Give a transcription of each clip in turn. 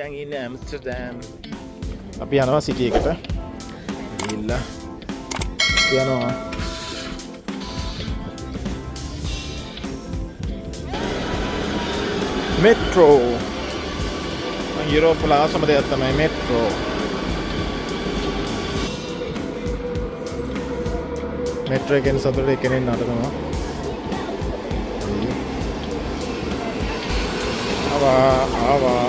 දැන් ඉන්නේ ඇම්ස්ටර්ඩම්. අපි යනවා සිටි එකට. ගිහිල්ලා යනවා. මෙට්‍රෝ. යුරෝප් වල ආසම දෙයක් තමයි මෙට්‍රෝ. මෙට්‍රෝ එකෙන් සතුටේ කෙනෙක් නටනවා. ආවා.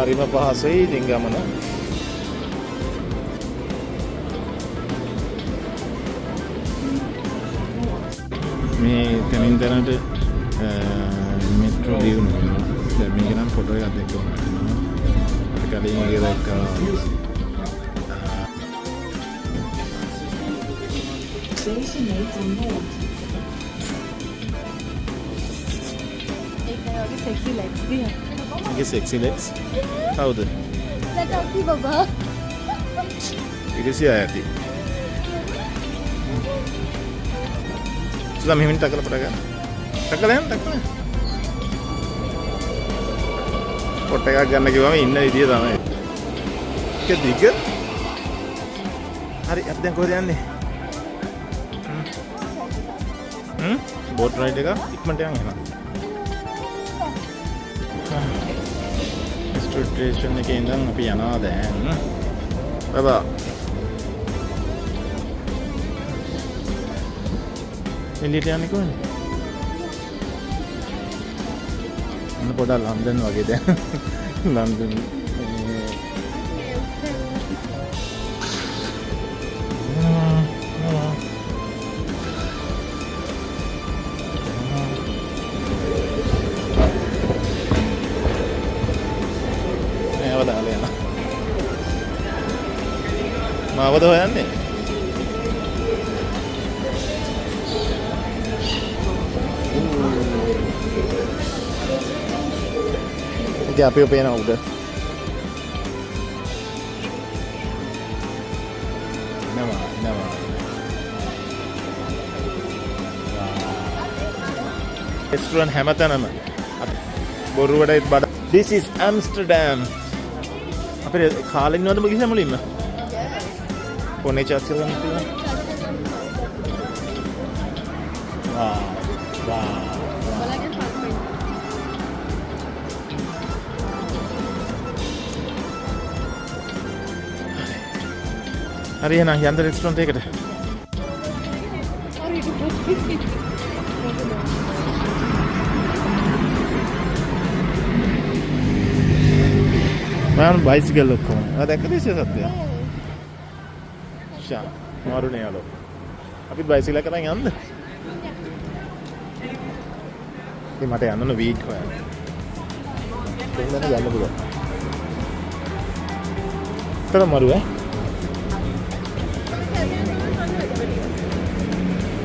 හරිම පහසුයි ඉතින් ගමන. මේ තනින් තනට මෙට්‍රෝ දියුණු වෙනවා. දැන් මේක නම් ෆොටෝ එකක් දෙන්න ඕන. කලින් එක දැක්කා. Station 8 on board. एक sexy legs भी है. ये sexy legs? How'd it? That आपकी बाबा. इधर से आया थी. चला मैं टकल पड़ेगा. टकल है ना टकल. पटेगा करने के बाद इन्हें दिया था मैं. क्या दिक्कत? अरे अब देखो ध्यान दे. बोट राइड का इकमंट है ना स्टेशन के इंदन अभी आना है बाबा एलिट आने को मैंने पढ़ा लंदन वगैरह लंदन मावद हो यानी क्या पे पे ना उधर नवा रेस्टोरेंट हैमतन में बोरुवड़ा इत बड़ा दिस इज एम्स्टर्डम अपने खाली नहीं होता मुझे समझ में कोने चाचू का निकला वाह अरे ये ना यहाँ अंदर रेस्टोरेंट देख रहे मैं बाइसिकल रखूँ अरे कैसे सकते हैं मारू नहीं आलो अभी बाइसिकल कराएंगे अंदर ये मटे अंदर ना वीक है तो मैंने जाने बोला करो मारू है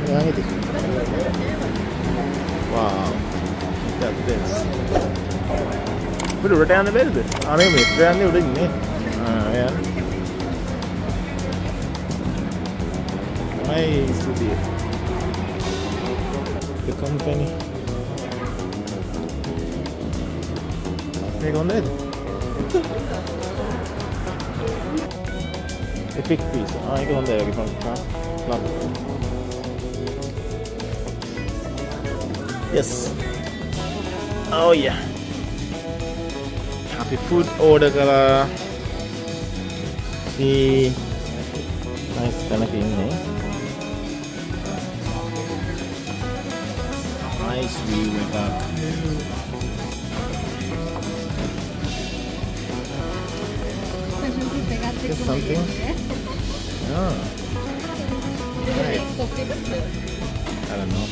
यहाँ ही वाह that's this फिर उड़े आने बैठे आने में इतने आने उड़े नहीं यार nice idea. The company. Take on that. Epic piece. I go on there. Yes. Oh yeah. Happy food order kara. See. Nice kind of thing, eh? Nice view with that. Just something. Yeah. Nice. I don't know.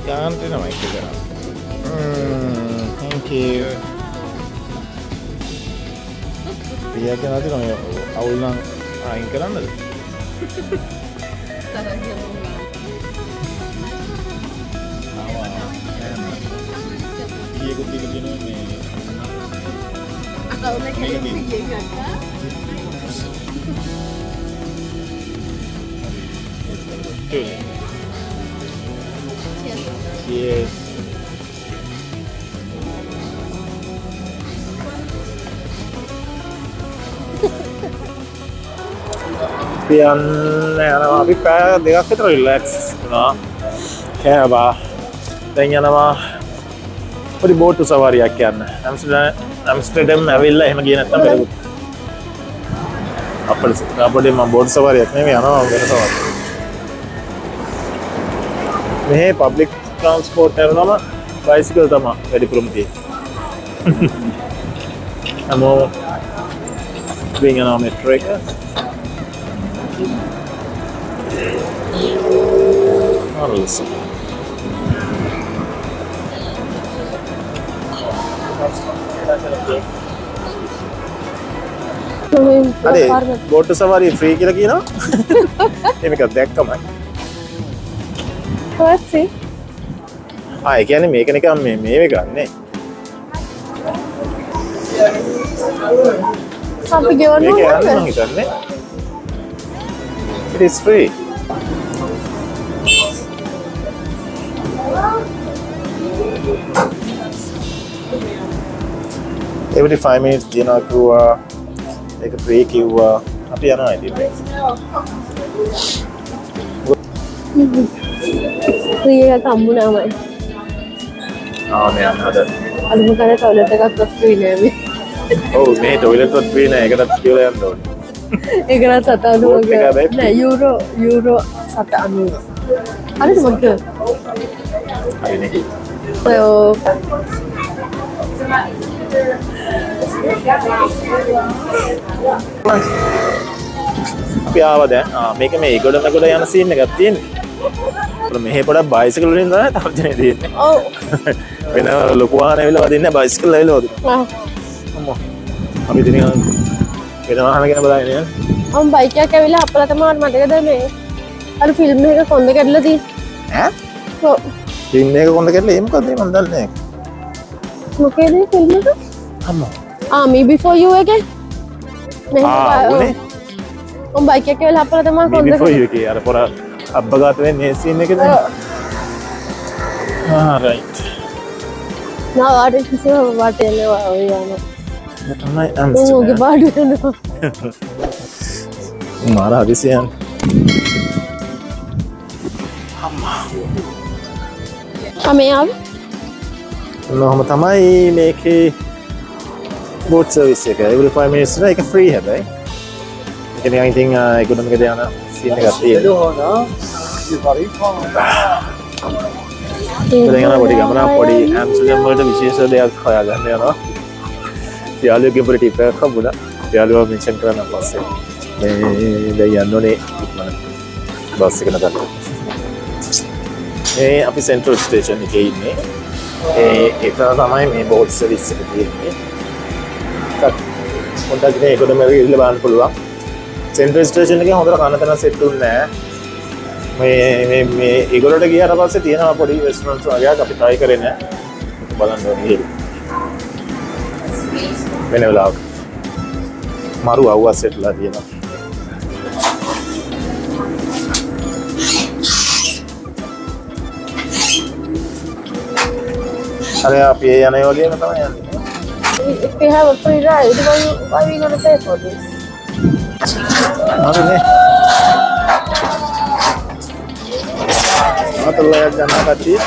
Can't you know my figure out? Thank you. Dia kan nanti kalau awal nang ingkar anda. Dia ikut ikut ini ni. Kalau nak kita pergi kan? Truly. Cheers. අපි පැය දෙකක් විතර relax වුණා. කෑවා. දැන් යනවා පොඩි boat සවාරියක් යන්න. ඇම්ස්ටර්ඩම් ඇවිල්ලා එහෙම ගියේ නැත්නම් බැලුවා. අපිට මම බෝට් සවාරියක් නෙමෙයි යනවා වෙන සවාරියක්. මෙහි පබ්ලික් ට්‍රාන්ස්පෝර්ට් එකනම බයිසිකල් තමයි වැඩිපුරම තියෙන්නේ. හැමෝම වෙන යනවා මෙට්‍රෝ එක. Marvelous. අरे බෝට් සවාරිය ෆ්‍රී කියලා කියනවා. මේක දැක්කමයි. කොහොමද? ඒ කියන්නේ මේක නිකන් මේ ගන්නනේ. අපි ගෙවන්න මේක ඕනද? යන්න මං හිතන්නේ. It is free. Every 5 minutes කියනවා කිව්වා. ඒක free කිව්වා. අපි යනවා ඉතින්. ෆ්‍රී එකක් හම්බුනාමයි. මේ යන්න හද. අලුම කරේ ටොයිලට් එකක් ෆ්‍රී නෑ මේ. ඔව් මේ ටොයිලට් එකත් free නෑ. ඒකටත් කියලා යන්න ඕනේ. ඒකනත් 790 නෑ යූරෝ 790. හරිද මං කිව්වා? හරිනේ. අපි ආවා දැන්. මේක මේ ඒගොඩම කොට යන සීන් එකක් තියෙන්නේ. මෙහෙ පොඩක් බයිසිකල් වලින් තමයි තර්ජනය තියෙන්නේ. ඔව්. වෙන ලොකු වාහන ඇවිල්ලා වදින්නේ බයිසිකල් ඇවිල්ලා වදිනවා. අම්මෝ. අපි ඉතින් වෙන වාහන ගැන බලන්නේ නේද? මම බයික් එකක් ඇවිල්ලා අප්පලා තමයි මතකද මේ අර ෆිල්ම් එක කොන්ද කැඩලා තියෙන්නේ. ඈ? ඔව්. ෆිල්ම් එක කොන්ද කැඩලා ඒ මොකද මන් දන්නේ නැහැ. මොකේද ෆිල්ම් එක? අම්මෝ. Me Before You එකේ. උනේ. මම බයික් එකක් ඇවිල්ලා අප්පලා තමයි කොන්ද බිෆෝර් යූ එකේ අර පොර අබ්බගාත වෙන්නේ ඒ සීන් එකද? රයිට්. නාට කිසිම වට එනවා ඔය යනවා. තමයි ඔහුගේ බාඩු වෙනවා. මාර හදිසියන්. මේ ආවේ? නොහම තමයි මේකේ බෝට් සර්විස් එක. every 5 minutes නේ ඒක free හැබැයි. ඒක නිකන් ඉතින් ඒගොල්ලෝ මේක දෙන සීන් එකක් තියෙනවා. දැන් යන පොඩි ගමන පොඩි ඇම්ස්ටර්ඩම් වලට විශේෂ දෙයක් හොයාගන්න යනවා. යාළුවෙක්ගේ පොඩි ටිප් එකක් හම්බුණා. යාළුවා මෙන්ෂන් කරන පස්සේ මේ දැන් යන්න ඕනේ බස් එක නතර. අපි සෙන්ට්‍රල් ස්ටේෂන් එකේ ඉන්නේ. ඒක තමයි මේ බෝට් සර්විස් එක තියෙන්නේ. පොඩ්ඩක් ඉතින් ඒකටම ගිහිල්ලා බලන්න පුළුවන්. සෙන්ට්‍රල් ස්ටේෂන් එකේ හොඳට කන තැන සෙට් උන්නේ නැහැ. මේ ඒගොල්ලෝට ගියාට පස්සේ තියෙනවා පොඩි රෙස්ටොරන්ට්ස් වගේක් අපි try කරේ නැහැ. බලන්න ඕනේ. වෙන වෙලාවක මාරු අවුව සෙට්ලා තියෙනවා. අර අපි යන්නේ වගේම තමයි යන්නේ. If we have a free ride, why are we going to pay for this? හරිනේ. අතලයක් ගන්න කට්ටිය.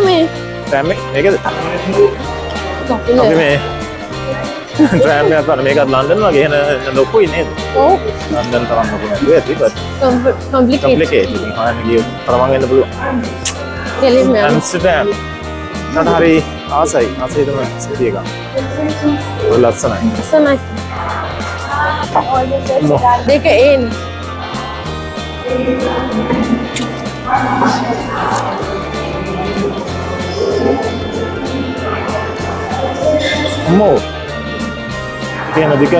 මේ ට්‍රෑම් මේකද? අපි මේ ට්‍රෑම් එකක් ගන්න මේකත් ලන්ඩන් වගේ එන ලොකුයි නේද? ඔව්. ලන්ඩන් තරම් ලොකු නෑ ඇති but complicated. ඉතින් හොයන්න ගිය තරමක් වෙන්න පුළුවන්. කෙලින්ම යන්න. ඇම්ස්ටර්ඩම් නට හරි ආසයි තමයි සිටි එක. ඔය ලස්සනයි. ලස්සනයි. දෙක එන්. අම්මෝ. තියෙන දෙක.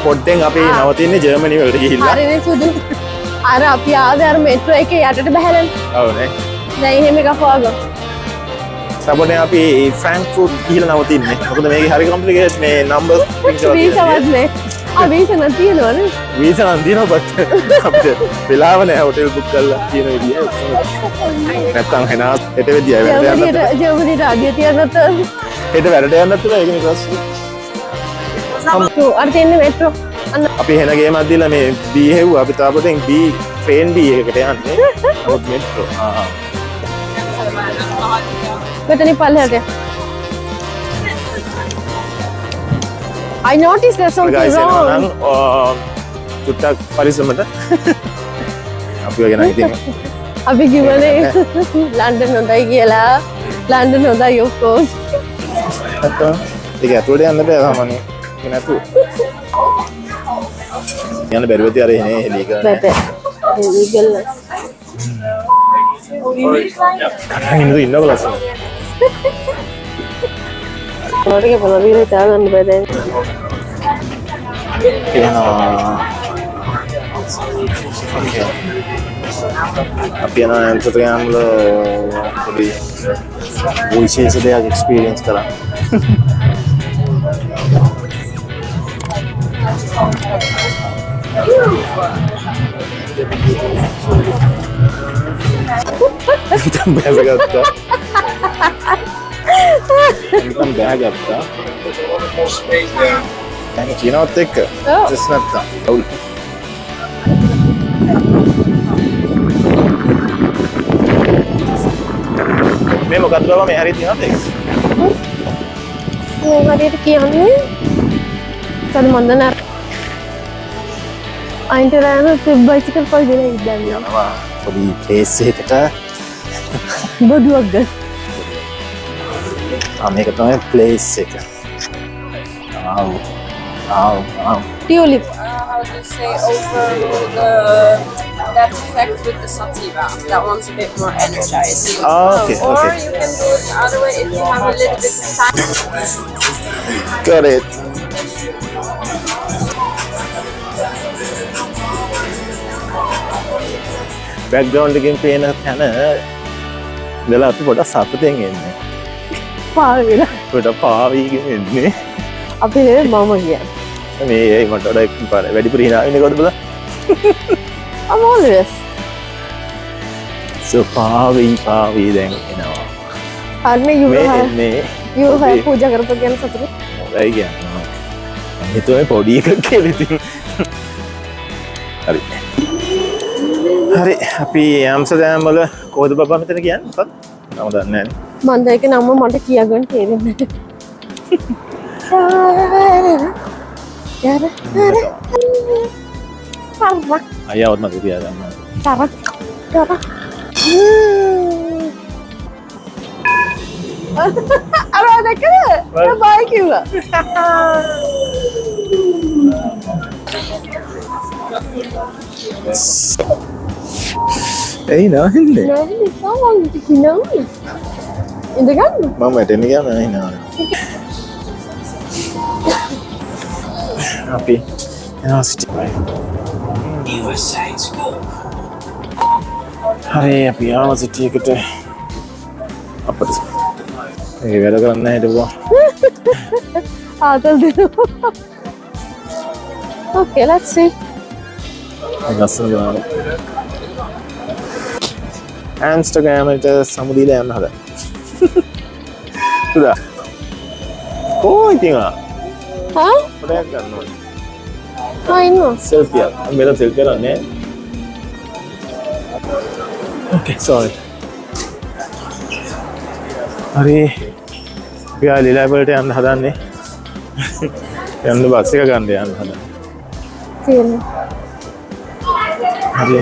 පොඩ්ඩෙන් අපි නවතින්නේ ජර්මනි වලට ගිහිල්ලා. හරිනේ සුදු. අර අපි ආවේ අර මෙට්‍රෝ එකේ යටට බහැලා. ඔව්නේ. දැන් එහෙම එකක් හොයාගමු. සබනේ අපි ෆ්‍රැන්ක්ෆර්ට් ගිහිල්ලා නවතින්නේ. මොකද මේකේ හරි කොම්ප්ලිකේටඩ් මේ නම්බර්ස් වීසාවත් නෑ. වීසා නැතිනවනේ. වීසා නම් දිනවා බට් අපිට වෙලාව නැහැ හොටෙල් බුක් කරලා තියෙන විදිය. නැත්තම් එනවා හෙට වෙදියා වැඩ යන්න. ජර්මනියට අඩිය තියන්නත් හෙට වැඩට යන්නත් ඒක නේ ප්‍රශ්නේ. අර තියෙන්නේ මෙට්‍රෝ. අපි හෙන ගේමක් දීලා මේ B හෙව්වා අපි තාපතෙන් B ට්‍රේන් B එකකට යන්නේ. නමුත් මෙට්‍රෝ. මෙතනින් පල්ලෙහාට යන්න. I noticed there's something guys wrong. චුට්ටක් පරිස්සමට අපි වගේ ඉතින් අපි කිව්වනේ ලන්ඩන් හොඳයි කියලා. ලන්ඩන් හොඳයි of course. ඒක ඇතුළට යන්න බෑ සාමාන්‍යයෙන්. ඒක නැතු. යන්න බැරුව තිය අර එනේ හෙලී කරන්නේ. බෑ. ඊගල්. ඉන්න ඉන්නව ලස්සන. ඔයාලගේ පොළොවේ හිතා ගන්න බෑ දැන්. අපි යන ඇන්ටර්ටේන් වල පොඩි විශේෂ දෙයක් එක්ස්පීරියන්ස් කරා. බෑගත්තා. නිකන් බෑගත්තා. දැන් කියනවත් එක්ක ජස් නැත්තා. අවුල්. මේ මොකක්ද බබා මේ හරිය තියනද ඒක? මොකදද කියන්නේ? සද මන්ද නෑ. අයින්ට රෑන බයිසිකල් පයිදලා ඉද්දන්න. යනවා පොඩි ප්ලේස් එකකට බොදුවක් ගන්න. මේක තමයි ප්ලේස් එක. ටියුලිප්. How do you say over the that effect with the sativa? That one's a bit more energized. Okay, Or okay. you can do it the other way if you have a little bit of time. Got it. Background එකෙන් පේන තැන ඉඳලා අපි පොඩක් සතුටෙන් එන්නේ. පාවෙලා. පොඩක් පාවීගෙන එන්නේ. අපි නේ මම කියන්නේ. මේ මට වඩා එක්ක පාර වැඩිපුර hina වෙන්නේ කොහොමද බලන්න. I'm always. So පාවී දැන් එනවා. අනේ මේ එන්නේ. you have පූජා කරපු කියන සතුට. හොඳයි කියනවා. හිතුවේ පොඩි එකක් කියලා ඉතින්. හරි. හරි අපි ඇම්ස්ටර්ඩම් වල කොහොමද බබා මෙතන කියන්නේ මොකක්ද? මම දන්නේ නැහැ. මන් දැක නම මට කියාගන්න තේරෙන්නේ නැහැ. අයියාවත් මට තියාගන්න. අර දැකලා බයි කිව්වා. එයි නෑන්නේ. නෑ සාවන්ති කිනවනේ. ඉඳගන්න. මම එතන ගියා නෑ නා. අපි එනවා සිටි. හරි අපි ආව සිටි එකට අපිට ඒ වැඩ කරන්න නැහැ හිටපුවා. ආතල් දෙනවා. Okay, let's see. ලස්සන ගාන. Instagram එකට සමුදීලා යන්න හදා. සුදා. කොහොමද ඉතින් ආ? හා? පොඩයක් ගන්න ඕනේ. ඉන්නවා. සෙල්ෆිය. මෙතන සෙල්ෆිය කරන්නේ. Okay, sorry. හරි. අපි ආලිලා වලට යන්න හදන්නේ. යන්න බස් එක ගන්න යන්න හදන්නේ. තියෙනවා. හරි.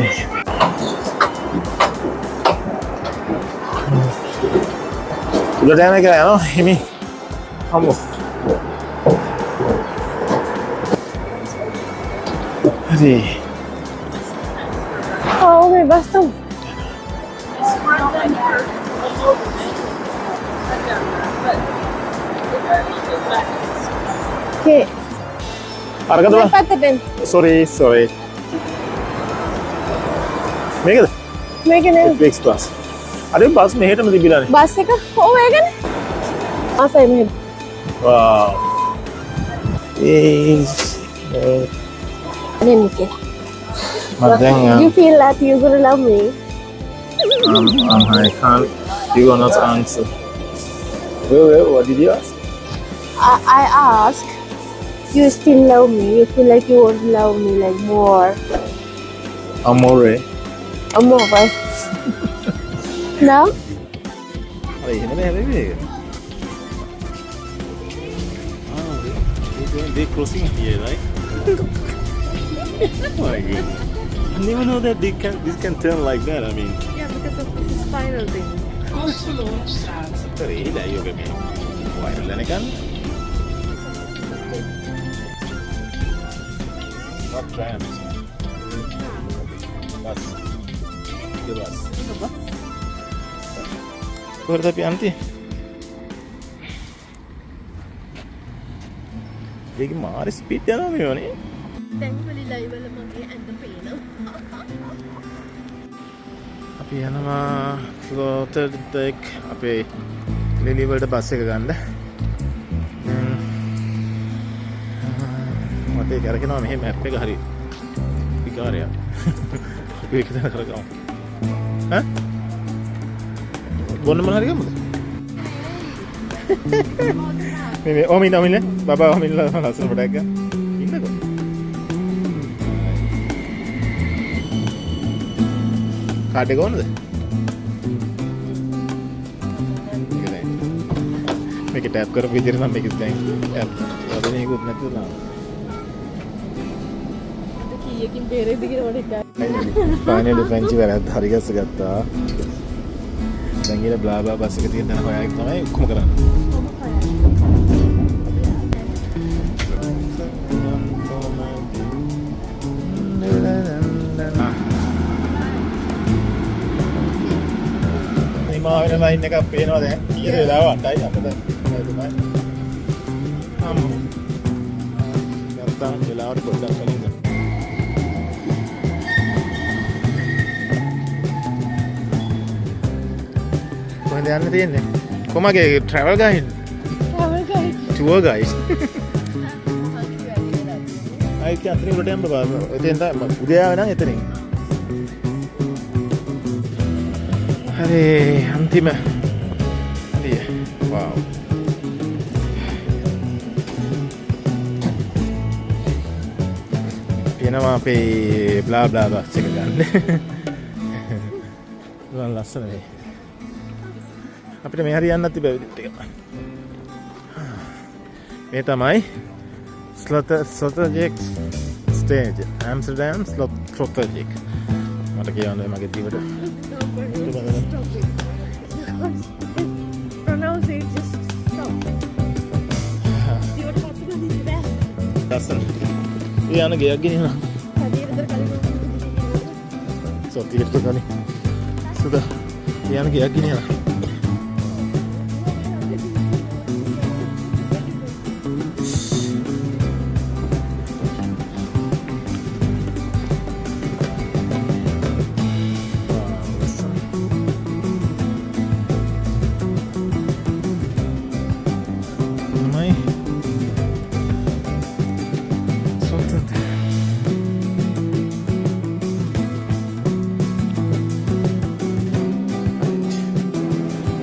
උඩට යන එක යනවා හිමි. හම්බ. හරි. මේ බස් තමයි. Okay. අරකද මේ පැත්තට එන්න. sorry මේකද මේක නේ Netflix Plus අර බස් මෙහෙටම තිබිලානේ බස් එක. ඔව් ඒකනේ. ආසයි මෙහෙට. wow Nenike. but then You feel that you're gonna love me? I can't you are not answer wait what did you ask I ask. You still love me? You feel like you won't love me like more? amore More, right? No? අර එහෙම හැදෙන්නේ ඒක they crossing here right oh my god I never know that this can turn like that I mean Yeah, because of the spiral thing. sorry dah yo kami viral lah kan not trams bus the bus කොහෙද අපි යන්නේ ඒක Marie speed යනවා මේ වනේ Thankfully, live වල මගේ ඇඳ පේනවා. අපි යනවා ෆ්ලෝටර් දෙක් අපේ ලිලි වලට බස් එක ගන්න මට ඒක අරගෙනවා මෙහෙම මැප් එක හරි විකාරයක් ඒක දෙන කරගමු ඈ බොන්න මොන හරි ගමුද මේ ඔමින බබා ඔමින ලස්සන පොඩක් ගන්න ඉන්නකෝ කාඩ් එක ඕනද මේක ටැප් කරපු විදිහට නම් මේක දැන් ටැප් වදිනේ ඉක්ුත් නැතුව නා කීයකින් බේරෙයිද කියලා මට හිතන්න. ෆයිනලි ෆ්‍රෙන්ච් වැරද්ද හරි ගස්ස ගත්තා දැන් ඉර බ්ලා බ්ලා බස් එක තියෙන තැන හොයාගෙන තමයි ඔක්කොම කරන්නේ මා වෙන ලයින් එකක් පේනවා දැන් කීයද වෙලාව 8යි අපිට තමයි නැත්තම් වෙලාවට පොඩ්ඩක් කලින්ද කොහෙන්ද යන්න තියෙන්නේ කොමගේ travel guide Travel guide. tour guide අයි අතරින් උඩට යන්න බෑ එතෙන් තමයි උදේ ආව නම් එතනින් හරි අන්තිම එළිය වව් එනවා අපේ බ්ලා බ්ලා බස් එක ගන්න ලස්සන නේ අපිට මේ හරි යන්නත් තිබ්බ විදිහට එක මේ තමයි ස්ලොටර්ජෙක් ස්ටේජ් ඇම්ස්ටර්ඩම් ස්ලොටර්ජෙක් මට කියන්න මගේ දිවට Pronounce it, just stop. You're talking on the back. ලස්සන ඒ යන ගයක් ගෙනියනවා හදිරදර කලින් සොතියට කලින් සුදා ඒ යන ගයක් ගෙනියනවා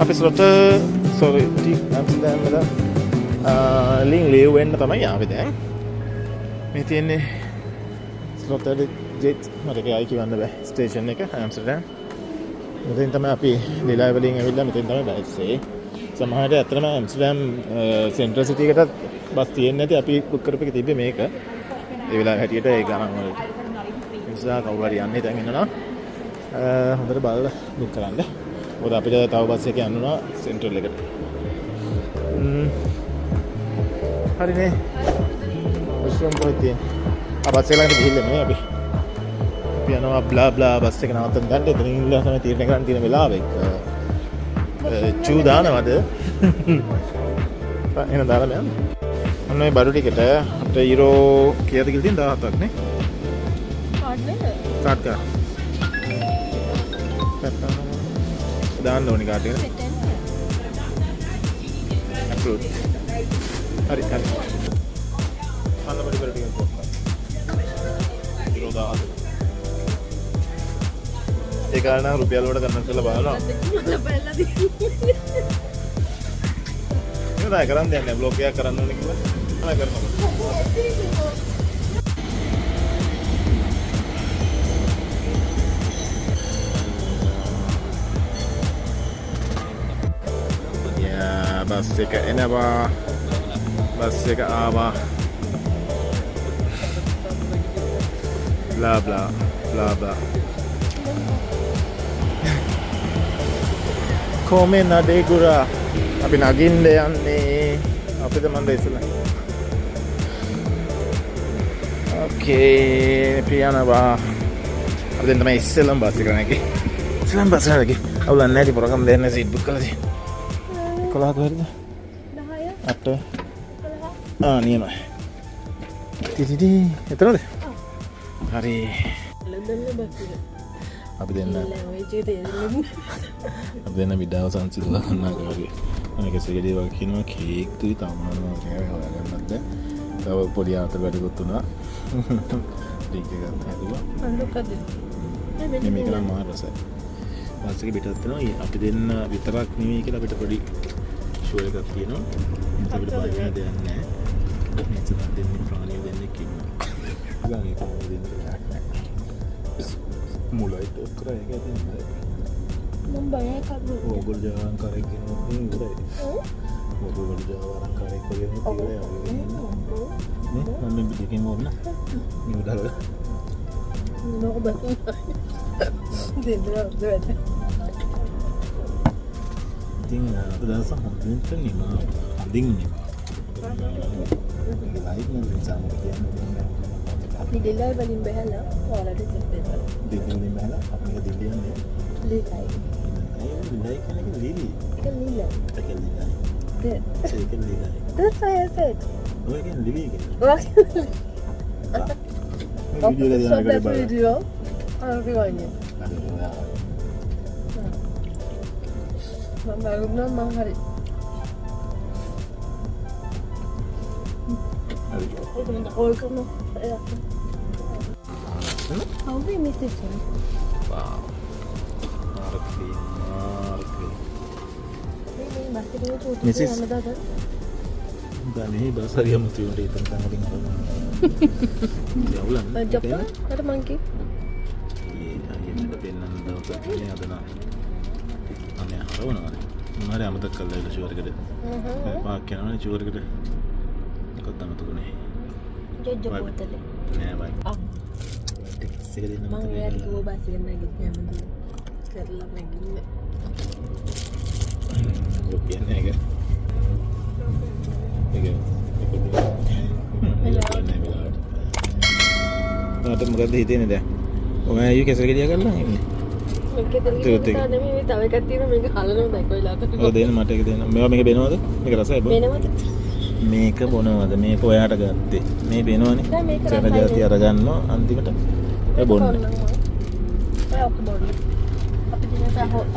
අපි ස්ලොටර් sorry ඇම්ස්ටර්ඩම් වල ලින් ලීව් වෙන්න තමයි ආවේ දැන් මේ තියෙන්නේ ස්ලොටර් ජෙට් මට කියයි කියන්න බෑ ස්ටේෂන් එක ඇම්ස්ටර්ඩම් මෙතෙන් තමයි අපි ලිලා වලින් ඇවිල්ලා මෙතෙන් තමයි බැස්සේ සමහරට ඇත්තටම ඇම්ස්ටර්ඩම් සෙන්ට්‍රල් සිටි එකටත් බස් තියෙන්නේ නැති අපි බුක් කරපු එක තිබ්බේ මේක ඒ වෙලාව හැටියට ඒ ගණන් වලට නිසා කවුරු හරි යන්නේ දැන් ඉන්නවා හොඳට බලලා බුක් කරන්න මොකද අපිට තව බස් එකක් යන්නවා සෙන්ට්‍රල් එකට හරිනේ ඔස්ට්‍රම් කොහෙද තියෙන්නේ බස් එක ළඟට ගිහිල්ලා නේ අපි යනවා බ්ලා බ්ලා බස් එක නවත්තන්න ගන්න එතන ඉන්න තමයි තීරණය කරන්න තියෙන වෙලාව එක චූ දානවද එහෙනම් දාලා යන්න ඔන්න බඩු ටිකට අපිට යුරෝ කීයද කියලා තියෙන 17ක් නේ කාඩ් නේද? කාඩ් එක දාන්න ඕනේ කාඩ් එක අප්ලෝඩ් හරි අන්න බඩු ටික යුරෝ 17 ඒ කාරණා රුපියල් වලට ගන්න කියලා බලනවා ඒක තමයි කරන් දෙන්නේ බ්ලොග් එකක් කරන්න ඕනේ කිව්වා අනේ කරනවා බස් එක එනවා බස් එක ආවා bla bla bla bla come nade gura අපි නගින්න යන්නේ අපිට මන්ද ඉස්සලා ඕකේ පියානවා අපි දැන් තමයි ඉස්සෙල්ලම බස් එක නැගී ඉස්සෙල්ලම බස් එක නැගී අවුලක් නැති පොරකම් දෙන්න සීට් බුක් කරලා තියෙනවා 11 කොහෙද 10 8 නියමයි ටිටිටි එතනද හරි අපි දෙන්න විඩාව සංසිඳලා ගන්නවා වගේ අනික සෙගෙඩිය වගේ කියනවා කේක් තුයි තම්මනවා කියලා හොයාගන්නත් තව පොඩි ආතල් වැඩකුත් වුණා ඩ්‍රින්ක් එකක් හැදුවා අඬකද මේක නම් මාර රසයි බස් එකේ පිටත් වෙනවා අපි දෙන්න විතරක් නෙවෙයි කියලා අපිට පොඩි ෂෝ එකක් තියෙනවා අපිට බය වෙන දෙයක් නැහැ මෙතන දෙන්නේ ප්‍රාණිය දෙන්නේ කිව්වා ගානේ කොහොමද දෙන්නේ mulai terkerai kan ini. Membayar kan? Mobil jalan karek ini udah. Mobil jalan karek ini udah ya. Nih, mami bikin mobil. Ini udah lah. Ini obat tuh. Tidak ada. Tinggal sudah sama penting nih mah. Ding nih. Lain nih sama dia. Dilai balin bahala, wala ada cerita. Dilai bahala, apa yang dilai ni? Dilai. Dilai kan lili. Kan lila. Kan lili. Good. Saya kan lili. That's why I said. Oh kan lili kan? Video dari mana kita buat? Video. Apa videonya? Mama rumah hari. Oh kamu. How we miss this one? Wow. Marketing. Ini masih dulu tuh. Mrs. Yang ada kan? Bukan ini bahasa dia mesti udah tentang orang. Ya ulang. Jepang ada monkey. Iya, ini ada penan daun ini ada nak. Aneh, tahu nak? Mari amat kalau itu jual kita. Pakai mana jual kita? Kau tahu tu ni. Jauh betul. Nah, baik. Sekali nama tu. Mangga dua bahasa yang lagi nyaman tu. Kerana lagi ni. Rupiah ni kan? Okay. Ada muka di sini dah. Oh, you कैसे kerja kan lah ini? Mereka terlihat kita ni mesti tahu kati ni mereka halan nak kau ilah tu. Oh, දෙන්න මට එක දෙන්න. මේවා මේක බේනවද? මේක රසයි බෝ. Bena mata. මේක බොනවද? මේක ඔයාට ගත්තේ. මේ බේනවනේ. මේක සෙන ජාති අරගන්නවා අන්තිමට. ඒ බොන්න. Saya aku baru.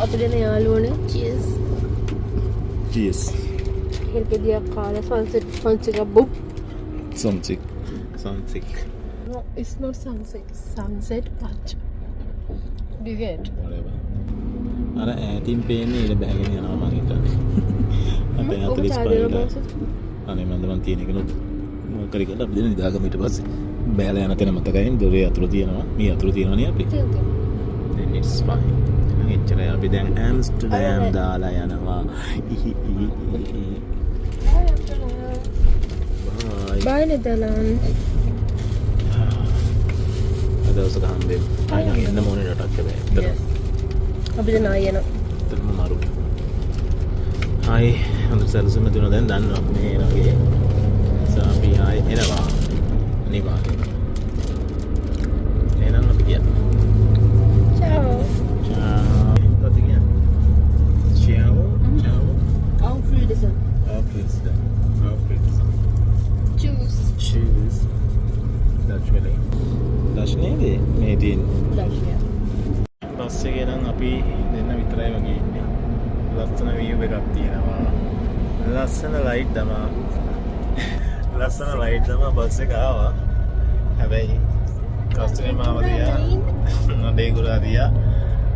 Apa dia ni යාළුවනේ? Cheers. Cheers. Hirke dia kala sunset abbo. Something. No, it's not sunset. Sunset punch. Do you get? Whatever. අර ඈතින් පේන්නේ ඉර බැහැගෙන යනවා මං හිතන්නේ. අපේ 45 අනේ මන්ද තියෙන එක නෝත් මොකක් කරේ කියලා අපි දෙන නිදාගම ඊට පස්සේ බෑලා යන තැන මතකයි දොරේ අතුරු තියෙනවා මේ අතුරු තියෙනවනේ අපි then it's fine එහෙනම් එච්චරයි අපි දැන් ඇම්ස්ටර්ඩම් දාලා යනවා Bye Netherlands. අද දවසක හම්බෙමු ආයෙත් එන්න මොනේ රටක් හැබැයි අපි දැන් ආයෙ යනවා. එතනම මාරු ආයි හොඳ සැලසුම දුන්නා දැන් දන්නවා මේ වගේ අපි ආයෙ එනවා අනිවාර්යෙන් එහෙනම් අපි ගියා Ciao. අපි ගියා ciao Auf Wiedersehen. auf Wiedersehen අපි දෙන්න විතරයි වගේ ඉන්නේ. ලස්සන view එකක් තියෙනවා. ලස්සන ලයිට් තමා. ලස්සන ලයිට් තමා බස් එක ආවා. හැබැයි කස්ටමර් මාව දියා නඩේ ගුරා දියා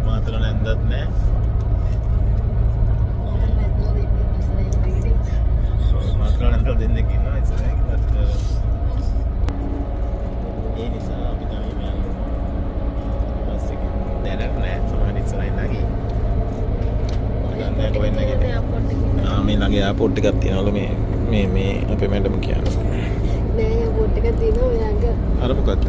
මාතර නැන්දත් නෑ. මාතර නැන්ද දෙන්නෙක් ඉන්නවා ඉස්සරහින්. ඒ නිසා අපි තමයි යන්නේ. බස් එකේ දැනට නෑ සමහර ඉස්සරහින් නැගී. මේ ළඟ එයාපෝට් එකක් තියෙනවලු මේ අපේ මැඩම් කියන්නේ. නෑ එයාපෝට් එකක් තියෙනවා ඔය ළඟ. අර මොකද්ද?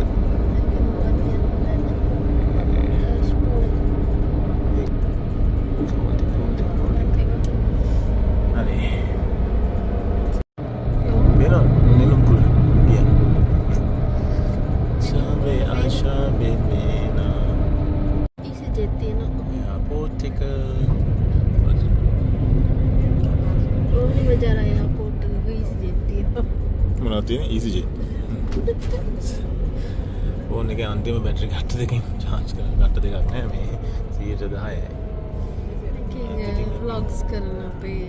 හරි. මෙලොම් කුල. ගියා. ශාබේ ආශා බේබේනා. EasyJet තියෙනවා. එයාපෝට් එක බජාර එයාපෝට් එක EasyJet තියෙනවා. මොනවද තියෙන්නේ? EasyJet. ෆෝන් එකේ අන්තිම බැටරි කට්ට දෙකකින් charge කරලා කට්ට දෙකක් නෑ මේ 110යි. ඒකේ vlogs කරන අපේ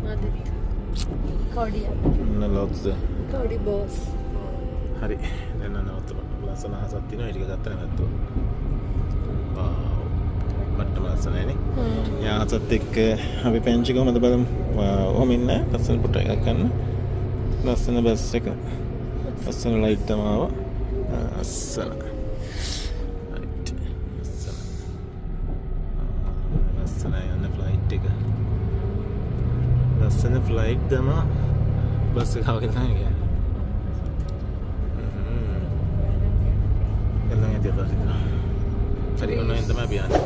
ආදිත් කෝඩිය. නලොක්ද. කෝඩි බොස්. හරි. දැන් නවත්තමු. ලස්සන අහසක් තියෙනවා. ඒ ටික ගත්තා නැත්තු. වාව්. මට්ටම ලස්සනයිනේ. යා අහසත් එක්ක අපි පෙන්චි කොහමද බලමු. ඔහොම ඉන්න ලස්සන ෆොටෝ එකක් ගන්න. ලස්සන බස් එක. ලස්සන ලයිට් තමයි ආවා. ලස්සන. රයිට්. ලස්සන. ලස්සන යන ෆ්ලයිට් එක. ලස්සන ෆ්ලයිට් තමයි බස් එක ආවගේ තමයි කියන්නේ. එළම යද්දී හරි ඔන්න එන්න තමයි අපි යන්නේ.